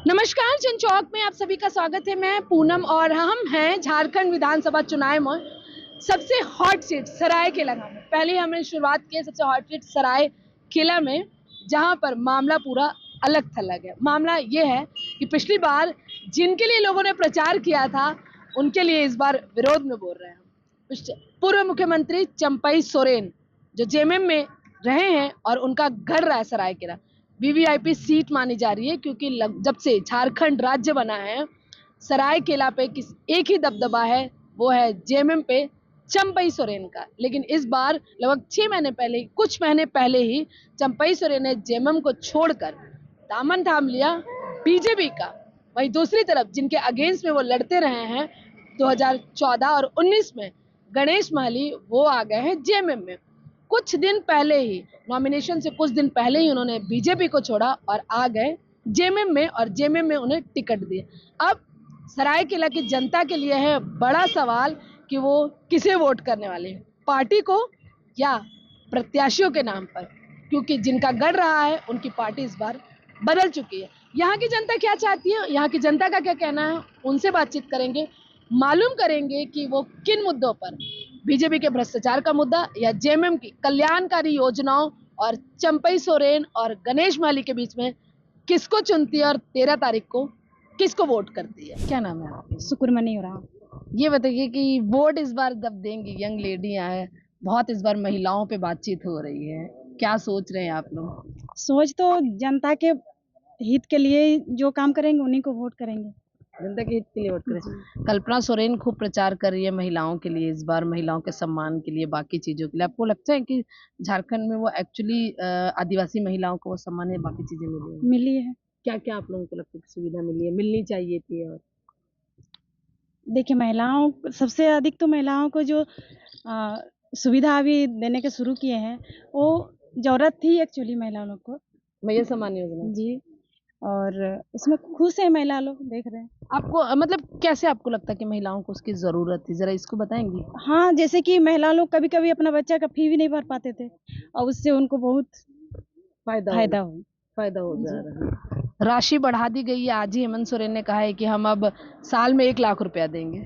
नमस्कार, जनचौक में आप सभी का स्वागत है। मैं पूनम और हम हैं झारखंड विधानसभा चुनाव में सबसे हॉट सीट सरायकेला गांव में। पहले हमने शुरुआत की सबसे हॉट सीट सरायकेला में, जहां पर मामला पूरा अलग थलग है। मामला ये है कि पिछली बार जिनके लिए लोगों ने प्रचार किया था उनके लिए इस बार विरोध में बोल रहे हैं। पूर्व मुख्यमंत्री चंपई सोरेन जो जेएमएम में रहे हैं और उनका घर रहा है सरायकेला, वीवीआईपी सीट मानी जा रही है क्योंकि जब से झारखंड राज्य बना है सरायकेला पे एक ही दबदबा है, वो है जेएमएम पे चंपई सोरेन का। लेकिन इस बार लगभग 6 महीने पहले, कुछ महीने पहले ही चंपई सोरेन ने जेएमएम को छोड़कर दामन थाम लिया बीजेपी का। वहीं दूसरी तरफ जिनके अगेंस्ट में वो लड़ते रहे हैं 2014 और 19 में, गणेश महली, वो आ गए हैं जेएमएम में। कुछ दिन पहले ही, नॉमिनेशन से कुछ दिन पहले ही उन्होंने बीजेपी को छोड़ा और आ गए जेएमएम में, और जेएमएम में उन्हें टिकट दिए। अब सरायकेला की जनता के लिए है बड़ा सवाल कि वो किसे वोट करने वाले हैं, पार्टी को या प्रत्याशियों के नाम पर, क्योंकि जिनका गढ़ रहा है उनकी पार्टी इस बार बदल चुकी है। यहाँ की जनता क्या चाहती है, यहाँ की जनता का क्या कहना है, उनसे बातचीत करेंगे, मालूम करेंगे कि वो किन मुद्दों पर, बीजेपी के भ्रष्टाचार का मुद्दा या जेएमएम की कल्याणकारी योजनाओं और चंपई सोरेन और गणेश माली के बीच में किसको चुनती है और 13 तारीख को किसको वोट करती है। क्या नाम है आपका? सुकुरमनी हो रहा। ये बताइए कि वोट इस बार जब देंगी, यंग लेडियां हैं, बहुत इस बार महिलाओं पे बातचीत हो रही है, क्या सोच रहे हैं आप लोग? सोच तो जनता के हित के लिए जो काम करेंगे उन्हीं को वोट करेंगे। जनता के हित के लिए वोट करें। कल्पना सोरेन खूब प्रचार कर रही है महिलाओं के लिए, इस बार महिलाओं के सम्मान के लिए, बाकी चीजों के लिए। आपको लगता है कि झारखंड में वो एक्चुअली आदिवासी महिलाओं को वो सम्मान है, बाकी चीजें मिली है? क्या क्या आप लोगों को लगता है कि सुविधा मिली है, मिलनी चाहिए थी? और देखिए, महिलाओं सबसे अधिक तो महिलाओं को जो सुविधा अभी देने के शुरू किए हैं वो जरूरत थी एक्चुअली महिला लोग को। महिला सम्मान योजना जी, और उसमें खुश है महिला लोग, देख रहे हैं। आपको मतलब कैसे आपको लगता है कि महिलाओं को उसकी जरूरत थी, जरा इसको बताएंगी? हाँ, जैसे कि महिला लोग कभी कभी अपना बच्चा का फी भी नहीं भर पाते थे और उससे उनको बहुत फायदा हो जा रहा है। राशि बढ़ा दी गई है। आज ही हेमंत सोरेन ने कहा है कि हम अब साल में 1 लाख रुपया देंगे।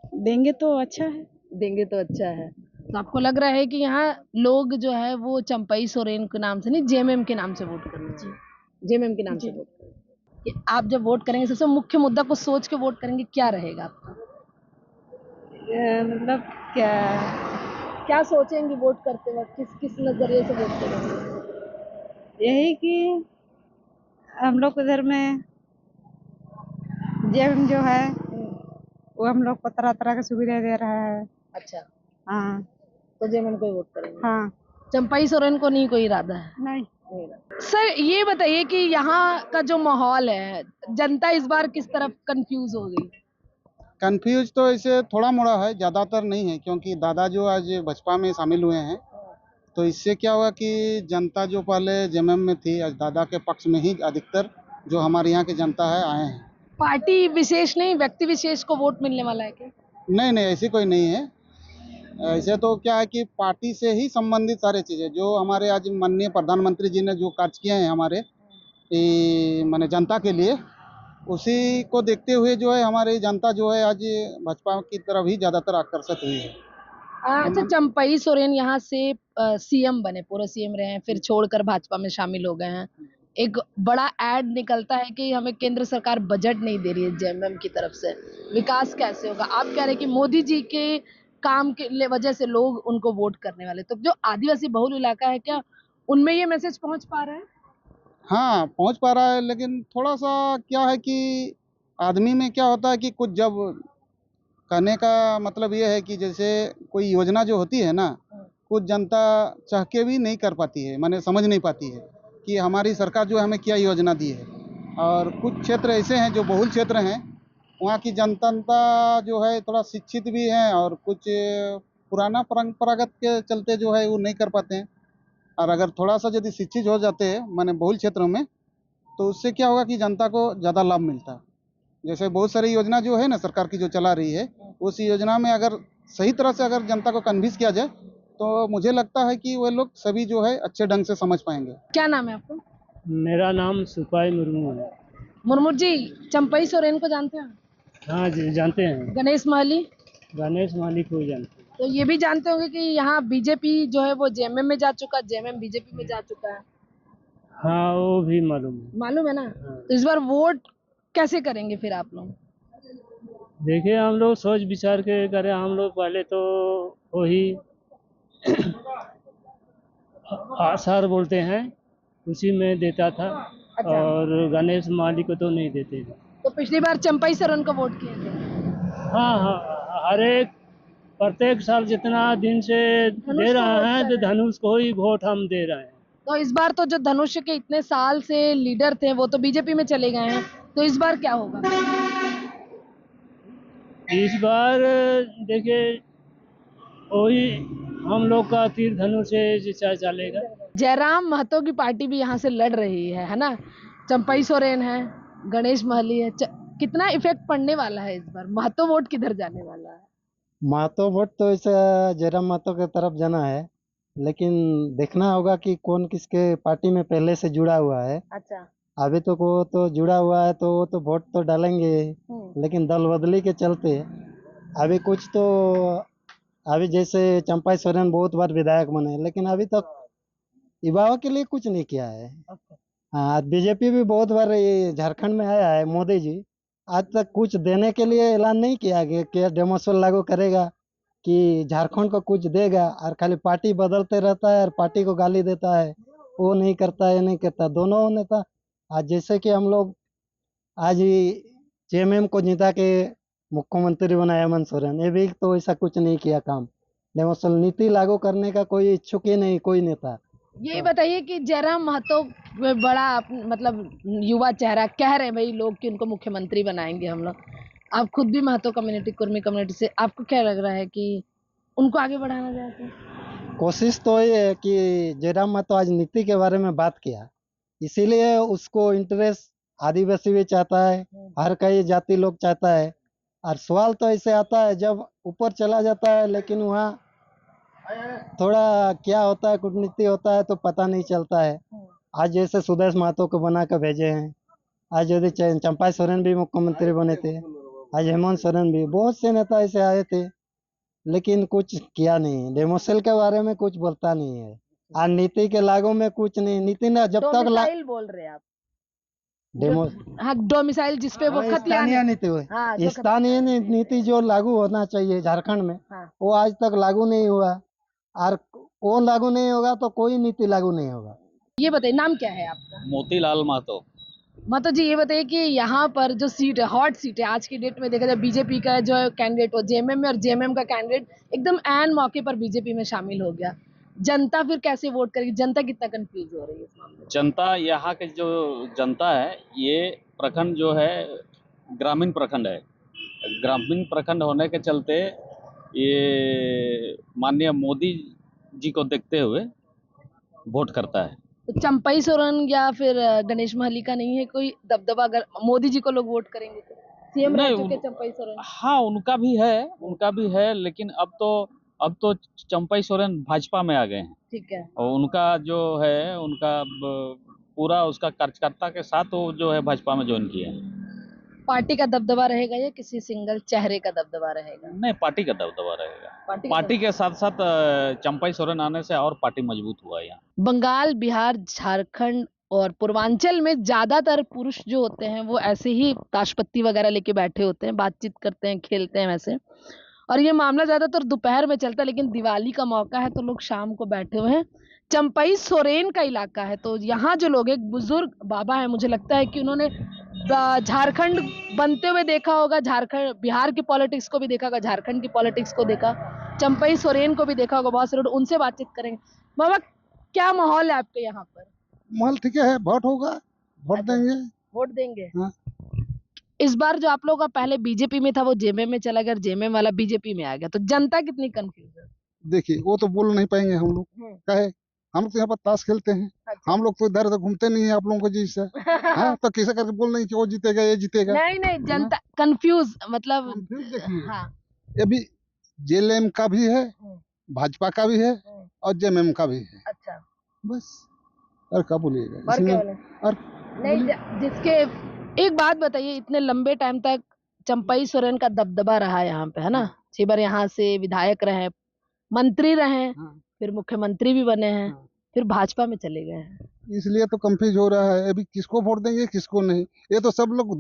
देंगे तो अच्छा है। देंगे तो अच्छा है। तो आपको लग रहा है कि यहाँ लोग जो है वो चंपई सोरेन के नाम से नहीं, जेएमएम के नाम से वोट करेंगे? जेएमएम के नाम से वोट करेंगे। आप जब वोट करेंगे सबसे मुख्य मुद्दा को सोच के वोट करेंगे, क्या रहेगा आपका? मतलब क्या क्या सोचेंगे वोट करते वक्त, किस किस नजरिए से वोट करेंगे? यही कि हम लोग उधर में जेएमएम जो है वो हम लोग को तरह तरह की सुविधा दे रहा है। अच्छा, हाँ तो जेएमएम को ही वोट करेंगे? हाँ। चंपई सोरेन को नहीं कोई इरादा है? नहीं। सर ये बताइए कि यहाँ का जो माहौल है, जनता इस बार किस तरफ कंफ्यूज हो गई? कंफ्यूज तो इसे थोड़ा मोड़ा है, ज़्यादातर नहीं है, क्योंकि दादा जो आज बसपा में शामिल हुए हैं तो इससे क्या हुआ कि जनता जो पहले जेएमएम में थी आज दादा के पक्ष में ही अधिकतर जो हमारे यहाँ की जनता है आए हैं। पार्टी विशेष नहीं, व्यक्ति विशेष को वोट मिलने वाला है क्या? नहीं नहीं, ऐसी कोई नहीं है। ऐसे तो क्या है कि पार्टी से ही संबंधित सारी चीज़ें जो हमारे आज माननीय प्रधानमंत्री जी ने जो कार्य किए हैं हमारे माने जनता के लिए, उसी को देखते हुए जो है हमारी जनता जो है आज भाजपा की तरफ ही ज़्यादातर आकर्षित हुई है। अच्छा, चंपई सोरेन यहाँ से सीएम बने, पूरे सीएम रहे हैं, फिर छोड़कर भाजपा में शामिल हो गए हैं। एक बड़ा एड निकलता है कि हमें केंद्र सरकार बजट नहीं दे रही है जेएमएम की तरफ से, विकास कैसे होगा? आप कह रहे हैं कि मोदी जी के काम के वजह से लोग उनको वोट करने वाले, तो जो आदिवासी बहुल इलाका है क्या उनमें ये मैसेज पहुंच पा रहा है? हाँ, पहुँच पा रहा है, लेकिन थोड़ा-सा क्या है कि आदमी में क्या होता है कि कुछ जब कहने का मतलब ये है कि जैसे कोई योजना जो होती है ना, कुछ जनता चाह के भी नहीं कर पाती है, माने समझ नहीं पाती है कि हमारी सरकार जो है हमें क्या योजना दी है। और कुछ क्षेत्र ऐसे हैं जो बहुल क्षेत्र हैं, वहाँ की जनता जो है थोड़ा शिक्षित भी हैं और कुछ पुराना परंपरागत के चलते जो है वो नहीं कर पाते हैं। और अगर थोड़ा-सा यदि शिक्षित हो जाते हैं माने बहुल क्षेत्रों में, तो उससे क्या होगा कि जनता को ज़्यादा लाभ मिलता है। जैसे बहुत सारी योजना जो है ना सरकार की जो चला रही है, उस योजना में अगर सही तरह से अगर जनता को कन्विंस किया जाए, तो मुझे लगता है कि वो लोग सभी जो है अच्छे ढंग से समझ पाएँगे। क्या नाम है आपका? मेरा नाम सुपाई मुर्मू है। मुर्मू जी, चंपई सोरेन को जानते हैं? हाँ जी, जानते हैं। गणेश माली, गणेश मालिक को जानते हैं। तो ये भी जानते होंगे कि यहाँ बीजेपी जो है वो जेएमएम में जा चुका, जेएमएम बीजेपी में जा चुका है, हाँ, वो भी मालूम है। मालूम है ना? हाँ। तो इस बार वोट कैसे करेंगे फिर आप लोग? देखिए, हम लोग सोच विचार के करें। हम लोग पहले तो वही आसार बोलते हैं, उसी में देता था। अच्छा। और गणेश मालिक को तो नहीं देते थे। तो पिछली बार चंपई सोरेन को वोट किए थे। हाँ हाँ, हर एक प्रत्येक साल जितना दिन से धनुष दे को रहे वोट हैं, कर तो रहे हैं। धनुष को ही वोट हम दे रहे हैं। तो इस बार तो जो धनुष के इतने साल से लीडर थे वो तो बीजेपी में चले गए हैं, तो इस बार क्या होगा? इस बार देखिए, वही हम लोग का तीर धनुष से जैसा चलेगा। जयराम महतो की पार्टी भी यहाँ से लड़ रही है ना? चंपई सोरेन है, गणेश महली है। कितना इफेक्ट पड़ने वाला है इस बार? महतो वोट किधर जाने वाला है? महतो वोट तो ऐसा जयराम महतो की तरफ जाना है, लेकिन देखना होगा कि कौन किसके पार्टी में पहले से जुड़ा हुआ है। अच्छा। अभी तो वो तो जुड़ा हुआ है तो वो तो वोट तो डालेंगे, लेकिन दल बदली के चलते अभी कुछ तो अभी जैसे चंपाई सोरेन बहुत बार विधायक बने, लेकिन अभी तक युवाओं के लिए कुछ नहीं किया है। हाँ, बीजेपी भी बहुत बार ये झारखंड में आया है मोदी जी, आज तक कुछ देने के लिए ऐलान नहीं किया कि डेमोसल लागू करेगा, कि झारखंड को कुछ देगा, और खाली पार्टी बदलते रहता है और पार्टी को गाली देता है। वो नहीं करता, ये नहीं करता। दोनों नेता आज जैसे कि हम लोग आज ही जेएमएम को जिता के मुख्यमंत्री बनाया हेमंत सोरेन, ये भी तो ऐसा कुछ नहीं किया काम। डेमोसल नीति लागू करने का कोई इच्छुक ही नहीं कोई नेता। ये बताइए कि जयराम महतो बड़ा मतलब युवा चेहरा कह रहे हैं भाई लोग कि उनको मुख्यमंत्री बनाएंगे हम लोग। आप खुद भी महतो कम्युनिटी, कुर्मी कम्युनिटी से, आपको क्या लग रहा है कि उनको आगे बढ़ाना जाए तो? कोशिश तो ये है कि जयराम महतो आज नीति के बारे में बात किया, इसीलिए उसको इंटरेस्ट आदिवासी भी चाहता है, हर कई जाति लोग चाहता है। और सवाल तो ऐसे आता है जब ऊपर चला जाता है, लेकिन वहाँ थोड़ा क्या होता है, कूटनीति होता है तो पता नहीं चलता है। आज जैसे सुदेश महतो को बना कर भेजे हैं, आज यदि चंपाई सोरेन भी मुख्यमंत्री बने थे, आज हेमंत सोरेन भी, बहुत से नेता ऐसे आए थे, लेकिन कुछ किया नहीं। डेमोसेल के बारे में कुछ बोलता नहीं है, और नीति के लागू में कुछ नहीं। नीति ना जब तक डोमिसाइल बोल रहे हैं आप? डेमो हाँ, डोमिसाइल जिसपे वो खत स्थानीय यानी नीति हुई, हाँ, जो स्थानीय नीति जो लागू होना चाहिए झारखंड में, हाँ। वो आज तक लागू नहीं हुआ, और वो लागू नहीं होगा तो कोई नीति लागू नहीं होगा। ये बताइए नाम क्या है आपका? मोतीलाल महतो। महतो जी, ये बताइए कि यहाँ पर जो सीट है, हॉट सीट है आज की डेट में, देखा जाए बीजेपी का जो कैंडिडेट वो जेएमएम में, और जेएमएम का कैंडिडेट एकदम ऐन मौके पर बीजेपी में शामिल हो गया। जनता फिर कैसे वोट करेगी? जनता कितना कंफ्यूज हो रही है इस मामले में? जनता, यहाँ के जो जनता है, ये प्रखंड जो है ग्रामीण प्रखंड है। ग्रामीण प्रखंड होने के चलते ये माननीय मोदी जी को देखते हुए वोट करता है। तो चंपई सोरेन या फिर गणेश महली का नहीं है कोई दबदबा? अगर मोदी जी को लोग वोट करेंगे तो सीएम रह नहीं, चुके चंपई सोरेन। हाँ, उनका भी है, लेकिन अब तो चंपई सोरेन भाजपा में आ गए हैं। ठीक है। और उनका जो है, उनका पूरा उसका कार्यकर्ता के साथ वो जो है भाजपा में ज्वाइन किए हैं। पार्टी का दबदबा रहेगा या किसी सिंगल चेहरे का दबदबा रहेगा? नहीं, पार्टी का दबदबा रहेगा। का पार्टी के साथ साथ चंपई सोरेन आने से और पार्टी मजबूत हुआ है यहाँ। बंगाल, बिहार, झारखंड और पूर्वांचल में ज्यादातर पुरुष जो होते हैं वो ऐसे ही ताशपत्ती वगैरह लेके बैठे होते हैं, बातचीत करते हैं, खेलते हैं वैसे। और ये मामला ज्यादातर दोपहर में चलता है, लेकिन दिवाली का मौका है तो लोग शाम को बैठे हुए हैं। चंपई सोरेन का इलाका है, तो यहाँ जो लोग, एक बुजुर्ग बाबा है, मुझे लगता है कि उन्होंने झारखंड बनते हुए देखा होगा, झारखंड बिहार की पॉलिटिक्स को भी देखा होगा, झारखंड की पॉलिटिक्स को देखा, चंपई सोरेन को भी देखा होगा बहुत सारे। उनसे बातचीत करेंगे। बाबा, क्या माहौल है आपके यहाँ पर? माहौल ठीक है, वोट होगा, वोट देंगे। वोट देंगे? हाँ। इस बार जो आप लोगों का पहले बीजेपी में था वो जेएमएम में चला गया, जेएमएम वाला बीजेपी में आ गया, तो जनता कितनी कंफ्यूज है? देखिए, वो तो बोल नहीं पाएंगे हम लोग, कहे हम लोग तो यहाँ पर ताश खेलते हैं। अच्छा। हम लोग तो इधर उधर घूमते नहीं है आप लोगों को जैसे। हाँ, तो कैसे करके बोल नहीं कि वो जीतेगा, ये जीतेगा। नहीं, जनता कंफ्यूज, मतलब देखिए, हाँ। ये भी जेएलएम का भी है, भाजपा का भी है, और जेएमएम का भी है। अच्छा। बस और क्या बोलिएगा और इसमें? क्या बोले? और नहीं जिसके एक बात बताइए, इतने लंबे टाइम तक चंपई सोरेन का दबदबा रहा यहाँ पे, है ना? 6 बार यहाँ से विधायक रहे, मंत्री रहे, हाँ। फिर मुख्यमंत्री भी बने हैं, हाँ। फिर भाजपा में चले गए हैं। इसलिए तो कंफ्यूज हो रहा है अभी, किसको वोट देंगे किसको नहीं। ये तो सब लोग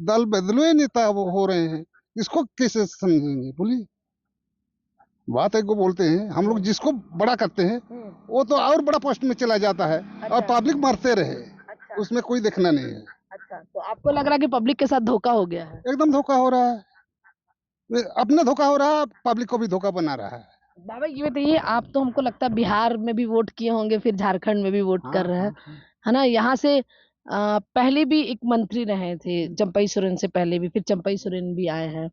दल बदलुए नेता वो हो रहे हैं, इसको कैसे समझेंगे बोलिए। बात एक को बोलते हैं हम लोग, जिसको बड़ा करते हैं वो तो और बड़ा पोस्ट में चला जाता है और अच्छा। पब्लिक मरते रहे, अच्छा उसमें कोई देखना नहीं है। अच्छा, तो आपको लग रहा है कि पब्लिक के साथ धोखा हो गया है? एकदम धोखा हो रहा है, अपना धोखा हो रहा है, पब्लिक को भी धोखा बना रहा है। बाबा ये बताइए, आप तो हमको लगता है बिहार में भी वोट किए होंगे, फिर झारखंड में भी वोट कर रहे हैं, है ना? यहाँ से पहले भी एक मंत्री रहे थे चंपई सोरेन से पहले भी, फिर चंपई सोरेन भी आए हैं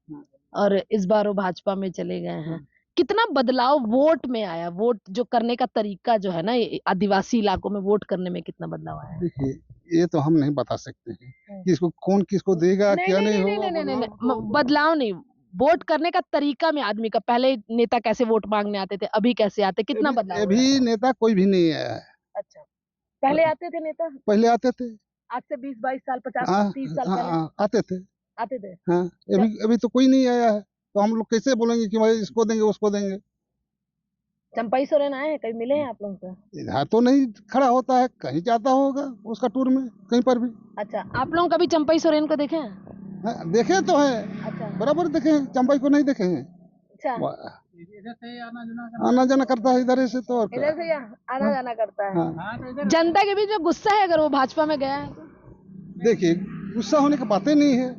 और इस बार वो भाजपा में चले गए हैं। कितना बदलाव वोट में आया? वोट जो करने का तरीका जो है ना, ये आदिवासी इलाकों में वोट करने में कितना बदलाव आया है? देखिए ये तो हम नहीं बता सकते हैं किसको कौन किसको देगा क्या नहीं होगा। बदलाव नहीं, वोट करने का तरीका में आदमी का, पहले नेता कैसे वोट मांगने आते थे, अभी कैसे आते, कितना बदलाव हुआ है? अभी नेता कोई भी नहीं आया है। अच्छा, पहले आते थे नेता, पहले आते थे, आज से 20-22 साल, 50 हाँ 30 साल हाँ पहले हाँ, आते थे। आते थे। हाँ अभी तो कोई नहीं आया है, तो हम लोग कैसे बोलेंगे कि भाई इसको देंगे उसको देंगे। चंपई सोरेन आए हैं, कहीं मिले हैं आप लोगों से? इधर तो नहीं खड़ा होता है, कहीं जाता होगा उसका टूर में कहीं पर भी। अच्छा, आप लोग कभी चंपई सोरेन को देखे हैं? हाँ, देखे तो है, अच्छा बराबर देखे हैं, चंपाई को नहीं देखे हैं। अच्छा, आना जाना करता है इधर से तो और क्या। इधर से आना जाना करता है। हाँ जनता के बीच में गुस्सा है अगर वो भाजपा में गया है तो? देखिए गुस्सा होने की बातें नहीं है,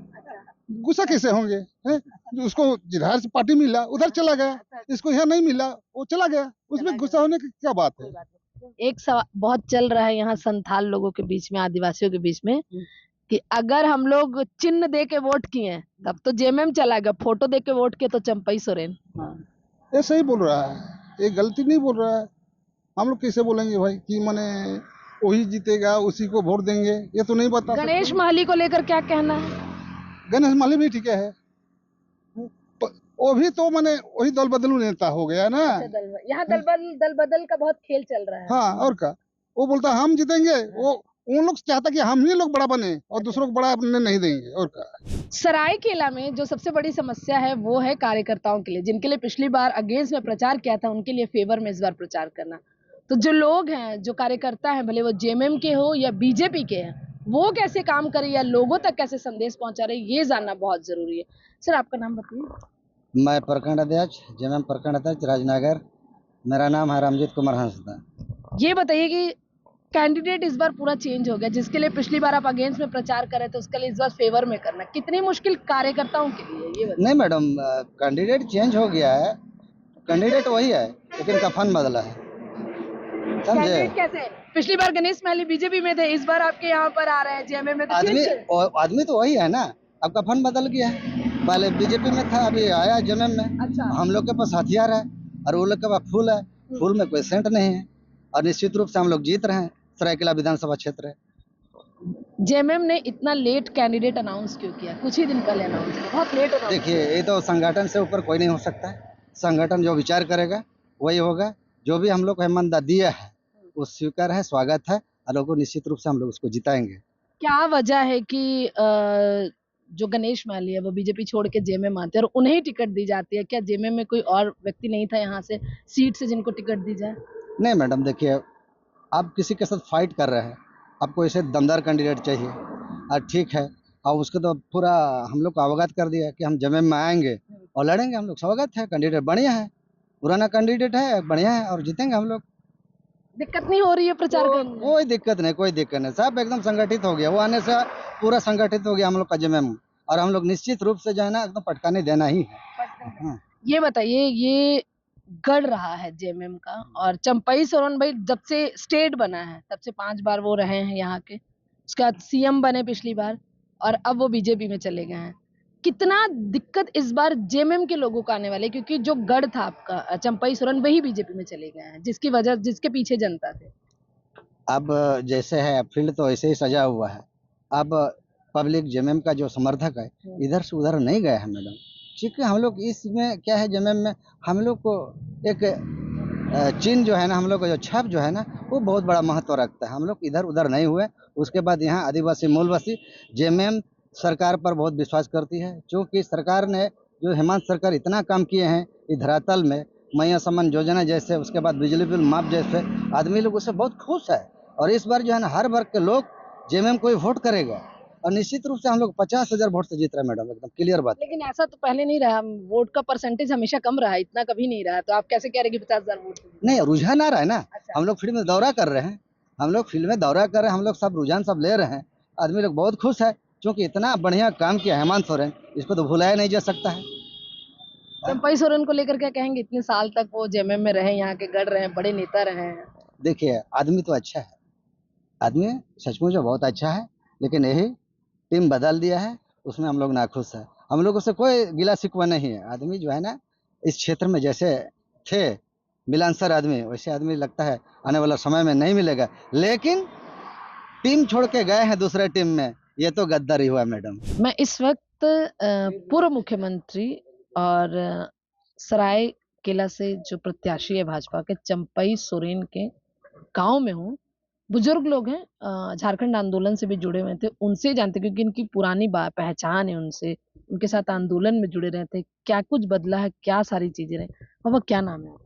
गुस्सा कैसे होंगे हैं? उसको जिधर से पार्टी मिला उधर चला गया, इसको यहाँ नहीं मिला वो चला गया, उसमें गुस्सा होने की क्या बात है। एक सवाल बहुत चल रहा है यहाँ संथाल लोगों के बीच में, आदिवासियों के बीच में, कि अगर हम लोग चिन्ह दे के वोट किए हैं तब तो जेएमएम चला गया, फोटो दे के वोट किए तो चंपई सोरेन। ये सही बोल रहा है, ये गलती नहीं बोल रहा है। हम लोग कैसे बोलेंगे भाई कि माने वही जीतेगा उसी को वोट देंगे, ये तो नहीं बता सकते। गणेश महली को लेकर क्या कहना है? गणेश माली भी ठीक है, वो भी तो माने वही दल बदलू नेता हो गया ना। यहाँ दल बदल का बहुत खेल चल रहा है। हाँ और क्या, वो बोलता हम जीतेंगे, वो उन लोग चाहता कि हम ही लोग बड़ा बने और दूसरों को बड़ा अपने नहीं देंगे और क्या। सरायकेला में जो सबसे बड़ी समस्या है वो है कार्यकर्ताओं के लिए, जिनके लिए पिछली बार अगेंस्ट में प्रचार किया था उनके लिए फेवर में इस बार प्रचार करना। तो जो लोग हैं, जो कार्यकर्ता हैं, भले वो जेएमएम के हो या बीजेपी के हैं, वो कैसे काम करे या लोगों तक कैसे संदेश पहुंचा रहे, ये जानना बहुत जरूरी है। सर आपका नाम बताइए। मैं प्रखंड अध्यक्ष जेएमएम प्रखंड अध्यक्ष राजनगर, मेरा नाम है रामजीत कुमार हंसदा। ये बताइए कि कैंडिडेट इस बार पूरा चेंज हो गया, जिसके लिए पिछली बार आप अगेंस्ट में प्रचार कर रहे थे उसके लिए इस बार फेवर में करना कितनी मुश्किल कार्यकर्ताओं के लिए, ये बताइए। नहीं मैडम, कैंडिडेट चेंज हो गया है, कैंडिडेट वही है लेकिन कफन बदला है, समझे? कैंडिडेट कैसे? पिछली बार गणेश महली बीजेपी में थे, इस बार आपके यहाँ पर आ रहे हैं जेएमएम में, तो आदमी तो वही है ना, अब कफन बदल गया है। पहले बीजेपी में था, अभी आया जेएमएम में। अच्छा। हम लोग के पास हथियार है और वो लोग के पास फूल है, फूल में कोई सेंट नहीं है और निश्चित रूप से हम लोग जीत रहे हैं। सरायकेला विधानसभा क्षेत्र है। जेएमएम ने इतना लेट कैंडिडेट अनाउंस क्यों किया? कुछ ही दिन पहले अनाउंस किया, बहुत लेट अनाउंस। देखिए ये तो संगठन से ऊपर कोई नहीं हो सकता है, संगठन जो विचार करेगा वही होगा। जो भी हम लोग को हिम्मत दिया है वो स्वीकार है, स्वागत है और लोगों को निश्चित रूप से हम लोग उसको जिताएंगे। क्या वजह है कि जो गणेश महली है वो बीजेपी छोड़ के जेएमएम आते हैं और उन्हें ही टिकट दी जाती है? क्या जेएमएम में कोई और व्यक्ति नहीं था यहाँ से सीट से जिनको टिकट दी जाए? नहीं मैडम, देखिए आप किसी के साथ फाइट कर रहे हैं, आपको ऐसे दमदार कैंडिडेट चाहिए और ठीक है, और उसको तो पूरा हम लोग को अवगत कर दिया कि हम जेएमएम में आएंगे और लड़ेंगे। हम लोग स्वागत है, कैंडिडेट बढ़िया है, पुराना कैंडिडेट है, बढ़िया है और जीतेंगे हम लोग। दिक्कत नहीं हो रही है प्रचार करने में? कोई दिक्कत नहीं, कोई दिक्कत नहीं, सब एकदम संगठित हो गया। वो आने से पूरा संगठित हो गया हम लोग का जेएमएम और हम लोग निश्चित रूप से जो है ना एकदम पटकाने देना ही है। हाँ। ये बताइए, ये गढ़ रहा है जेएमएम का और चंपई सोरेन भाई जब से स्टेट बना है तब से 5 बार वो रहे हैं यहाँ के, उसके बाद सीएम बने पिछली बार और अब वो बीजेपी में चले गए हैं। कितना दिक्कत इस बार जेएमएम के लोगों को आने वाले, क्योंकि जो गढ़ था आपका चंपई सोरेन वही बीजेपी में चले गए हैं, जिसकी वजह, जिसके पीछे जनता थे। अब जैसे है फील्ड तो ऐसे ही सजा हुआ है। अब पब्लिक जेएमएम का जो समर्थक है इधर से उधर नहीं गया है मैडम, क्योंकि हम लोग इसमें क्या है जेएमएम में हम लोग को एक चिन्ह जो है ना, हम लोग का जो छाप जो है ना, वो बहुत बड़ा महत्व रखता है। हम लोग इधर उधर नहीं हुए। उसके बाद यहाँ आदिवासी मूलवासी जेएमएम सरकार पर बहुत विश्वास करती है, क्योंकि सरकार ने जो हेमंत सरकार इतना काम किए हैं इस धरातल में, मैया सम्मान योजना जैसे, उसके बाद बिजली बिल माफ जैसे, आदमी लोग उससे बहुत खुश है। और इस बार जो है ना, हर वर्ग के लोग जेएमएम को ही वोट करेगा, और निश्चित रूप से हम लोग 50,000 वोट से जीत रहे हैं मैडम, एकदम क्लियर बात। लेकिन ऐसा तो पहले नहीं रहा, वोट का परसेंटेज हमेशा कम रहा है, इतना कभी नहीं रहा, तो आप कैसे कह रहे हैं कि 50,000 वोट? नहीं, रुझान आ रहा है ना। अच्छा। हम लोग फील्ड में दौरा कर रहे हैं, हम लोग फील्ड में दौरा कर रहे हैं, हम लोग सब रुझान सब ले रहे हैं। आदमी लोग बहुत खुश है, क्योंकि इतना बढ़िया काम किया हेमंत सोरेन, इसको तो भुलाया नहीं जा सकता है। चंपई सोरेन को लेकर क्या कहेंगे? इतने साल तक वो जेएमएम में रहे, यहाँ के गढ़ रहे हैं, बड़े नेता रहे हैं। देखिए, आदमी तो अच्छा है, आदमी सचमुच में बहुत अच्छा है, लेकिन यही टीम बदल दिया है, उसमें हम लोग नाखुश है। हम लोगों से कोई गिला शिकवा नहीं है। आदमी जो है ना, इस क्षेत्र में जैसे थे मिलानसर आदमी, वैसे आदमी लगता है आने वाला समय में नहीं मिलेगा। लेकिन टीम छोड़ के गए हैं दूसरे टीम में, ये तो गद्दारी हुआ मैडम। मैं इस वक्त पूर्व मुख्यमंत्री और सरायकेला से जो प्रत्याशी है भाजपा के, चंपई सोरेन के गांव में हूँ। बुजुर्ग लोग हैं, झारखंड आंदोलन से भी जुड़े हुए थे, उनसे जानते, क्योंकि इनकी पुरानी पहचान है उनसे, उनके साथ आंदोलन में जुड़े रहे थे। क्या कुछ बदला है, क्या सारी चीजें रहे? बाबा, क्या नाम है आपका?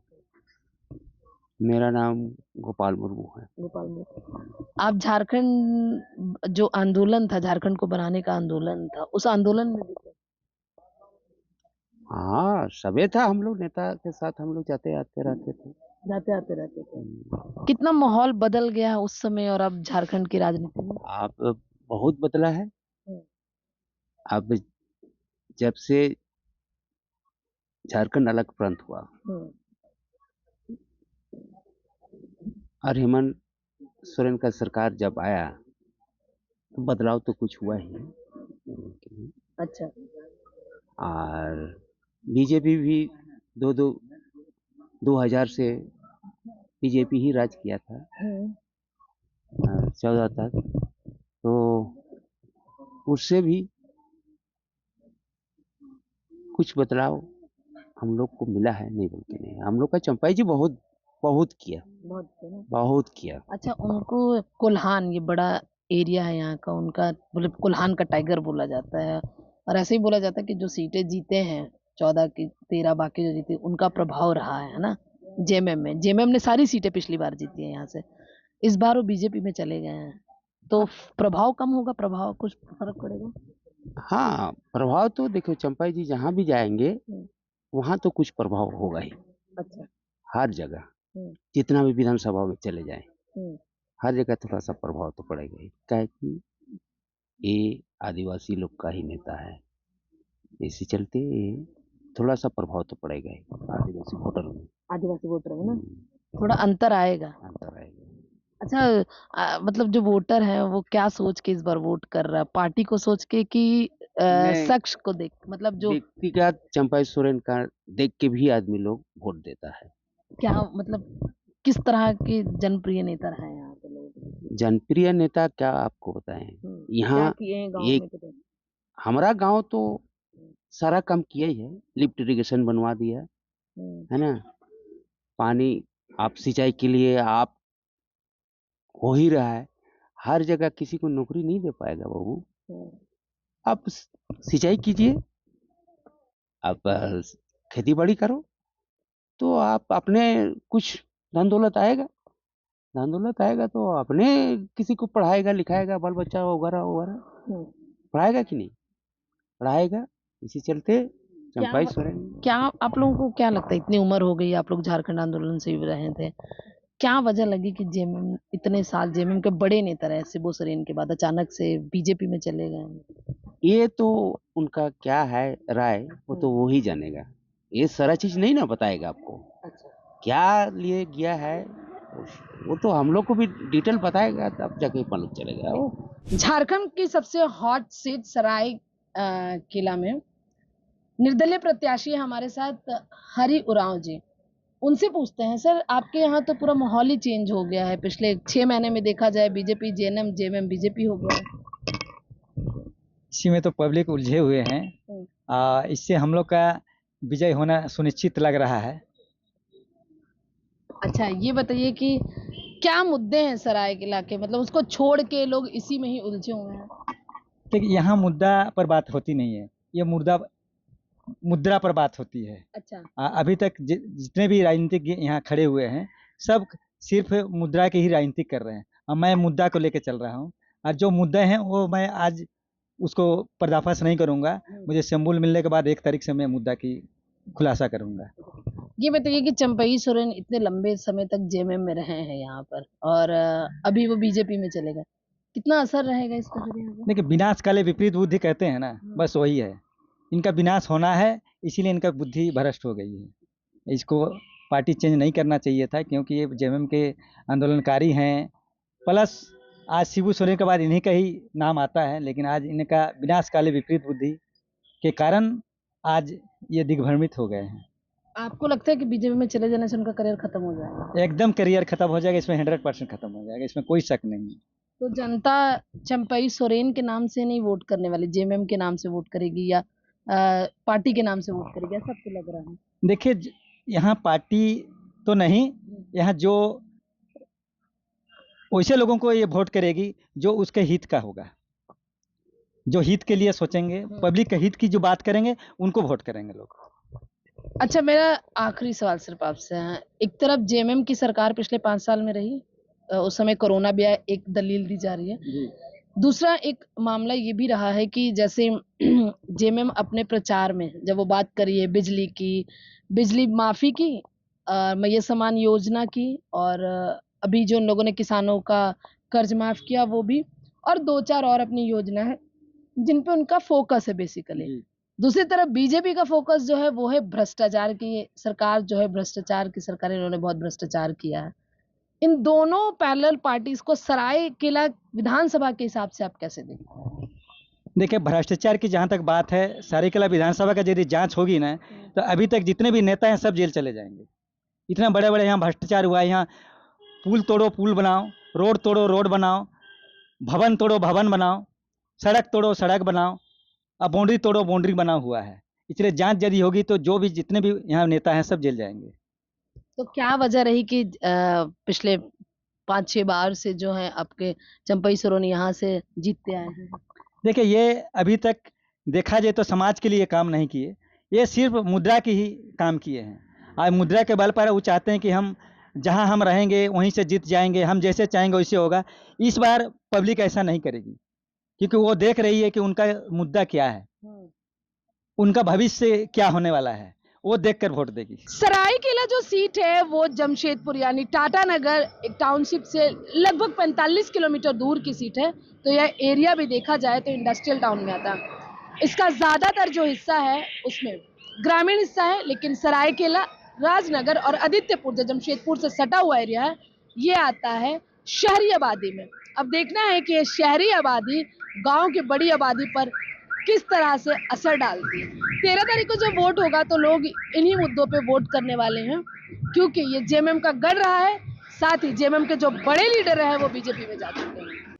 मेरा नाम गोपाल मुर्मू है। गोपाल मुर्मू। आप झारखंड, जो आंदोलन था, झारखंड को बनाने का आंदोलन था, उस आंदोलन में भी थे? हाँ, सबे था। हम लोग नेता के साथ हम लोग जाते आते रहते थे। जाते आते रहते थे। कितना माहौल बदल गया है उस समय और अब झारखंड की राजनीति में? अब बहुत बदला है। अब जब से झारखंड अलग प्रांत हुआ और हेमंत सोरेन का सरकार जब आया, तो बदलाव तो कुछ हुआ ही नहीं। अच्छा। और बीजेपी भी 2000 से बीजेपी ही राज किया था 14 तक, तो उससे भी कुछ बदलाव हम लोग को मिला है, नहीं बोलते नहीं। हम लोग का चंपाई जी बहुत किया, बहुत किया। अच्छा, उनको कोल्हान, ये बड़ा एरिया है यहाँ का, उनका बोले कोल्हान का टाइगर बोला जाता है, और ऐसे ही बोला जाता है कि जो सीटें जीते हैं 14 की 13 बाकी जो जीते, उनका प्रभाव रहा है ना जेएमएम में। जेएमएम ने सारी सीटें पिछली बार जीती है यहाँ से, इस बार वो बीजेपी में चले गए हैं, तो प्रभाव कम होगा, प्रभाव कुछ फर्क पड़ेगा? हाँ, प्रभाव तो देखो, चंपाई जी जहाँ भी जाएंगे वहाँ तो कुछ प्रभाव होगा ही। अच्छा। हर जगह जितना भी विधानसभा में चले जाएं, हर जगह थोड़ा सा प्रभाव तो पड़ेगा ही, क्या कि ये आदिवासी लोग का ही नेता है, इसी चलते थोड़ा सा प्रभाव तो पड़ेगा ही आदिवासी वोटर में। आदिवासी वोटर में ना थोड़ा अंतर आएगा। अच्छा, मतलब जो वोटर है वो क्या सोच के इस बार वोट कर रहा है? पार्टी को सोच के कि शख्स को देख, मतलब जो व्यक्तिगत चंपाई सोरेन का देख के भी आदमी लोग वोट देता है। क्या मतलब किस तरह के जनप्रिय नेता रहे हैं यहाँ पे लोग? जनप्रिय नेता क्या आपको बताएं, यहाँ एक हमारा गांव तो सारा काम किया ही है, लिफ्ट इरिगेशन बनवा दिया है ना, पानी आप सिंचाई के लिए आप हो ही रहा है। हर जगह किसी को नौकरी नहीं दे पाएगा बाबू, आप सिंचाई कीजिए, आप खेती बाड़ी करो, तो आप अपने कुछ धन दौलत आएगा, तो अपने किसी को पढ़ाएगा लिखाएगा, बाल बच्चा वगैरह वगैरह पढ़ाएगा कि नहीं पढ़ाएगा। इसी चलते चंपाई सोरेन। क्या आप लोगों को क्या लगता है, इतनी उम्र हो गई, आप लोग झारखंड आंदोलन से भी रहे थे, क्या वजह लगी कि जेएमएम इतने साल, जेएमएम के बड़े नेता रहे शिबू सोरेन के बाद अचानक से बीजेपी में चले गए? ये तो उनका क्या है राय, वो तो वो ही जानेगा, ये सारा चीज नहीं ना बताएगा आपको। अच्छा। क्या लिए गया है वो तो हम लोग को भी डिटेल बताएगा, तब जाके पता चलेगा। वो झारखंड की सबसे हॉट सीट सरायकेला में निर्दलीय प्रत्याशी है हमारे साथ हरि उरांव जी। उनसे पूछते हैं, सर आपके यहाँ तो पूरा माहौल ही चेंज हो गया है, पिछले 6 महीने में देखा जाए बीजेपी जेएमएम जेएमएम बीजेपी हो गया है। इसी में तो पब्लिक उलझे हुए हैं, इससे हम लोग का विजय होना सुनिश्चित लग रहा है। अच्छा, ये बताइए कि क्या मुद्दे हैं सरायकेला के, मतलब उसको छोड़ के लोग इसी में ही उलझे हुए हैं? देखिए यहाँ मुद्दा पर बात होती नहीं है, ये मुद्रा पर बात होती है। अच्छा। अभी तक जितने भी राजनीतिक यहाँ खड़े हुए हैं सब सिर्फ मुद्रा की ही राजनीति कर रहे हैं, और मैं मुद्दा को लेकर चल रहा हूँ, और जो मुद्दे हैं वो मैं आज उसको पर्दाफाश नहीं करूँगा। मुझे सिंबल मिलने के बाद 1 तारीख से मैं मुद्दा की खुलासा करूँगा। ये बताइए कि चंपई सोरेन इतने लंबे समय तक जेएमएम में रहे हैं यहाँ पर, और अभी वो बीजेपी में चले गए, कितना असर रहेगा इसका फिर यहाँ पे? देखिए विनाश काले विपरीत बुद्धि कहते हैं ना, बस वही है। इनका विनाश होना है, इसीलिए इनका बुद्धि भ्रष्ट हो गई है। इसको पार्टी चेंज नहीं करना चाहिए था, क्योंकि ये जेएमएम के आंदोलनकारी हैं, प्लस आज शिबू सोरेन के बाद इन्हीं का ही नाम आता है, लेकिन आज इनका विनाश काले विपरीत बुद्धि के कारण आज ये दिग्भ्रमित हो गए हैं। आपको लगता है कि बीजेपी में चले जाने से उनका करियर खत्म हो जाएगा? एकदम करियर खत्म हो जाएगा, इसमें 100% खत्म हो जाएगा, इसमें कोई शक नहीं है। तो जनता चंपई सोरेन के नाम से नहीं वोट करने वाली, जेएमएम के नाम से वोट करेगी या पार्टी के नाम से वोट करेगी, ऐसा आपको लग रहा है? देखिए यहाँ पार्टी तो नहीं, यहाँ जो वैसे लोगों को ये वोट करेगी जो उसके हित का होगा, जो हित के लिए सोचेंगे, पब्लिक के हित की जो बात करेंगे उनको वोट करेंगे लोग। अच्छा, मेरा आखिरी सवाल सिर्फ आपसे है, एक तरफ जेएमएम की सरकार पिछले 5 साल में रही, उस समय कोरोना भी आया, एक दलील दी जा रही है। दूसरा एक मामला ये भी रहा है कि जैसे जेएमएम अपने प्रचार में जब वो बात करी है बिजली की, बिजली माफी की, मैया समान योजना की, और अभी जो उन लोगों ने किसानों का कर्ज माफ किया वो भी, और 2-4 और अपनी योजना है जिन पे उनका फोकस है बेसिकली। दूसरी तरफ बीजेपी का फोकस जो है वो है भ्रष्टाचार की सरकार, जो है भ्रष्टाचार की सरकार, इन्होंने बहुत भ्रष्टाचार किया है। इन दोनों पैरेलल पार्टीज को सरायकेला विधानसभा के हिसाब से आप कैसे देखते हैं? देखिए भ्रष्टाचार की जहाँ तक बात है, सरायकेला विधानसभा का यदि जांच होगी ना, तो अभी तक जितने भी नेता हैं सब जेल चले जाएंगे। इतना बड़े बड़े यहाँ भ्रष्टाचार हुआ है। यहाँ पुल तोड़ो पुल बनाओ, रोड तोड़ो रोड बनाओ, भवन तोड़ो भवन बनाओ, सड़क तोड़ो सड़क बनाओ, अब बाउंड्री तोड़ो बाउंड्री बना हुआ है। इसलिए जांच यदि होगी तो जो भी जितने भी यहाँ नेता हैं सब जेल जाएंगे। तो क्या वजह रही कि पिछले 5-6 बार से जो है आपके चंपई सोरेन यहाँ से जीतते आए हैं? देखिए ये अभी तक देखा जाए तो समाज के लिए काम नहीं किए, ये सिर्फ मुद्रा की ही काम किए हैं। आज मुद्रा के बल पर वो चाहते हैं कि हम जहां हम रहेंगे वहीं से जीत जाएंगे, हम जैसे चाहेंगे वैसे होगा। इस बार पब्लिक ऐसा नहीं करेगी, क्योंकि वो देख रही है कि उनका मुद्दा क्या है, उनका भविष्य क्या होने वाला है, वो देखकर वोट देगी। सरायकेला जो सीट है वो जमशेदपुर यानी टाटा नगर एक टाउनशिप से लगभग 45 किलोमीटर दूर की सीट है। तो यह एरिया भी देखा जाए तो इंडस्ट्रियल टाउन में आता है। इसका ज्यादातर जो हिस्सा है उसमें ग्रामीण हिस्सा है, लेकिन सरायकेला, राजनगर और आदित्यपुर जो जमशेदपुर से सटा हुआ एरिया है ये आता है शहरी आबादी में। अब देखना है कि ये शहरी आबादी गांव की बड़ी आबादी पर किस तरह से असर डालती है। 13 तारीख को जब वोट होगा तो लोग इन्हीं मुद्दों पे वोट करने वाले हैं, क्योंकि ये जेएमएम का गढ़ रहा है, साथ ही जेएमएम के जो बड़े लीडर रहे वो बीजेपी में जा चुके हैं।